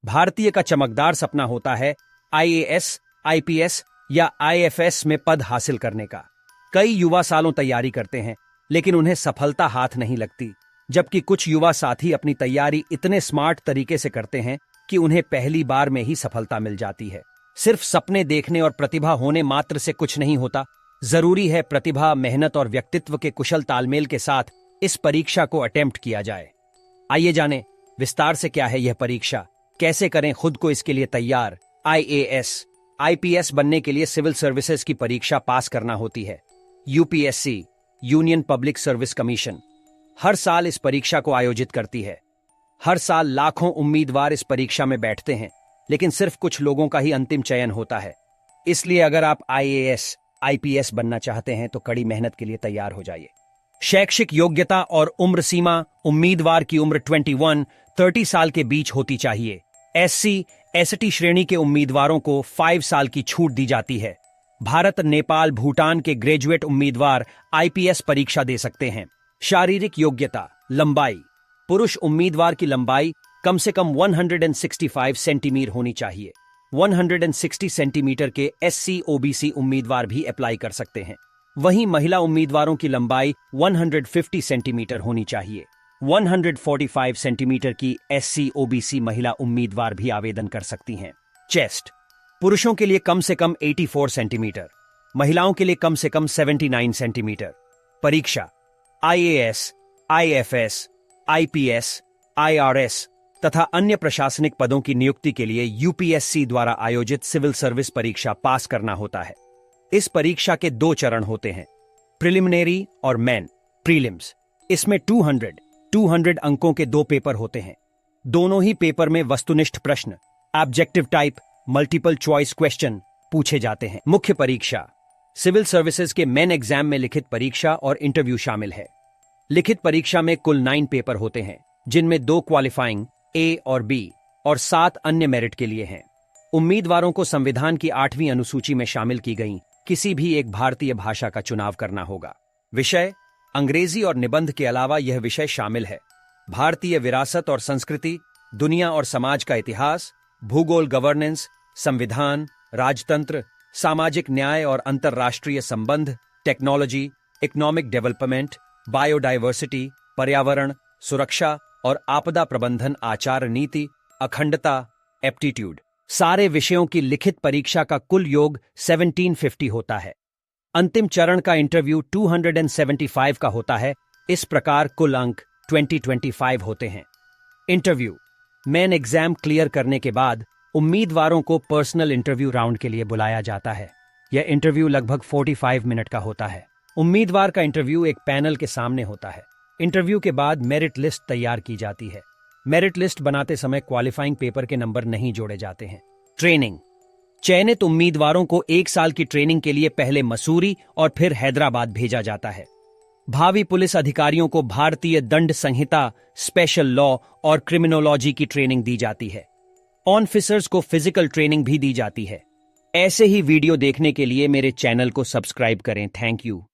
भारतीय का चमकदार सपना होता है आईएएस, आईपीएस या आईएफएस में पद हासिल करने का। कई युवा सालों तैयारी करते हैं, लेकिन उन्हें सफलता हाथ नहीं लगती, जबकि कुछ युवा साथी अपनी तैयारी इतने स्मार्ट तरीके से करते हैं कि उन्हें पहली बार में ही सफलता मिल जाती है। सिर्फ सपने देखने और प्रतिभा होने मात्र से कुछ नहीं होता, जरूरी है प्रतिभा, मेहनत और व्यक्तित्व के कुशल तालमेल के साथ इस परीक्षा को अटेम्प्ट किया जाए। आइए जानें विस्तार से क्या है यह परीक्षा, कैसे करें खुद को इसके लिए तैयार। आईएएस, आईपीएस बनने के लिए सिविल सर्विसेज की परीक्षा पास करना होती है। UPSC, union public service commission, हर साल इस परीक्षा को आयोजित करती है। हर साल लाखों उम्मीदवार इस परीक्षा में बैठते हैं, लेकिन सिर्फ कुछ लोगों का ही अंतिम चयन होता है। इसलिए अगर आप आईएएस, आईपीएस बनना चाहते हैं तो कड़ी मेहनत के लिए तैयार हो जाइए। शैक्षिक योग्यता और उम्र सीमा, उम्मीदवार की उम्र 21-30 साल के बीच होती चाहिए। एससी, एसटी श्रेणी के उम्मीदवारों को 5 साल की छूट दी जाती है। भारत, नेपाल, भूटान के ग्रेजुएट उम्मीदवार आईपीएस परीक्षा दे सकते हैं। शारीरिक योग्यता, लंबाई, पुरुष उम्मीदवार की लंबाई कम से कम 165 सेंटीमीटर होनी चाहिए। 160 सेंटीमीटर के एससी ओबीसी उम्मीदवार भी अप्लाई कर सकते हैं। वहीं महिला उम्मीदवारों की लंबाई 150 सेंटीमीटर होनी चाहिए। 145 सेंटीमीटर की एससी ओबीसी महिला उम्मीदवार भी आवेदन कर सकती हैं। चेस्ट, पुरुषों के लिए कम से कम 84 सेंटीमीटर, महिलाओं के लिए कम से कम 79 सेंटीमीटर। परीक्षा आईएएस, आईएफएस, आईपीएस, आईआरएस तथा अन्य प्रशासनिक पदों की नियुक्ति के लिए यूपीएससी द्वारा आयोजित सिविल सर्विस परीक्षा पास करना होता है। इस परीक्षा के 2 चरण होते हैं, प्रिलिमिनरी और मेन, प्रीलिम्स। इसमें 200 अंकों के 2 पेपर होते हैं। दोनों ही पेपर में वस्तुनिष्ठ प्रश्न, objective type, multiple choice question पूछे जाते हैं। मुख्य परीक्षा, सिविल सर्विसेज के मेन एग्जाम में लिखित परीक्षा और इंटरव्यू शामिल है। लिखित परीक्षा में कुल 9 पेपर होते हैं, जिनमें 2 क्वालिफाइंग ए और बी और 7 अन्य मेरिट के लिए हैं। उम्मीदवारों को संविधान की 8वीं अनुसूची में शामिल की गई किसी भी एक भारतीय भाषा का चुनाव करना होगा। विषय अंग्रेजी और निबंध के अलावा यह विषय शामिल है भारतीय विरासत और संस्कृति, दुनिया और समाज का इतिहास, भूगोल, गवर्नेंस, संविधान, राजतंत्र, सामाजिक न्याय और अंतर्राष्ट्रीय संबंध, टेक्नोलॉजी, इकोनॉमिक डेवलपमेंट, बायोडायवर्सिटी, पर्यावरण, सुरक्षा और आपदा प्रबंधन, आचार नीति, अखंडता, एप्टीट्यूड। सारे विषयों की लिखित परीक्षा का कुल योग 1750 होता है। अंतिम चरण का इंटरव्यू 275 का होता है। इस प्रकार कुल अंक 2025 होते हैं। इंटरव्यू, मेन एग्जाम क्लियर करने के बाद उम्मीदवारों को पर्सनल इंटरव्यू राउंड के लिए बुलाया जाता है। यह इंटरव्यू लगभग 45 मिनट का होता है। उम्मीदवार का इंटरव्यू एक पैनल के सामने होता है। इंटरव्यू के बाद मेरिट लिस्ट तैयार की जाती है। मेरिट लिस्ट बनाते समय क्वालिफाइंग पेपर के नंबर नहीं जोड़े जाते हैं। ट्रेनिंग, चयनित उम्मीदवारों को 1 साल की ट्रेनिंग के लिए पहले मसूरी और फिर हैदराबाद भेजा जाता है। भावी पुलिस अधिकारियों को भारतीय दंड संहिता, स्पेशल लॉ और क्रिमिनोलॉजी की ट्रेनिंग दी जाती है। ऑफिसर्स को फिजिकल ट्रेनिंग भी दी जाती है। ऐसे ही वीडियो देखने के लिए मेरे चैनल को सब्सक्राइब करें। Thank you.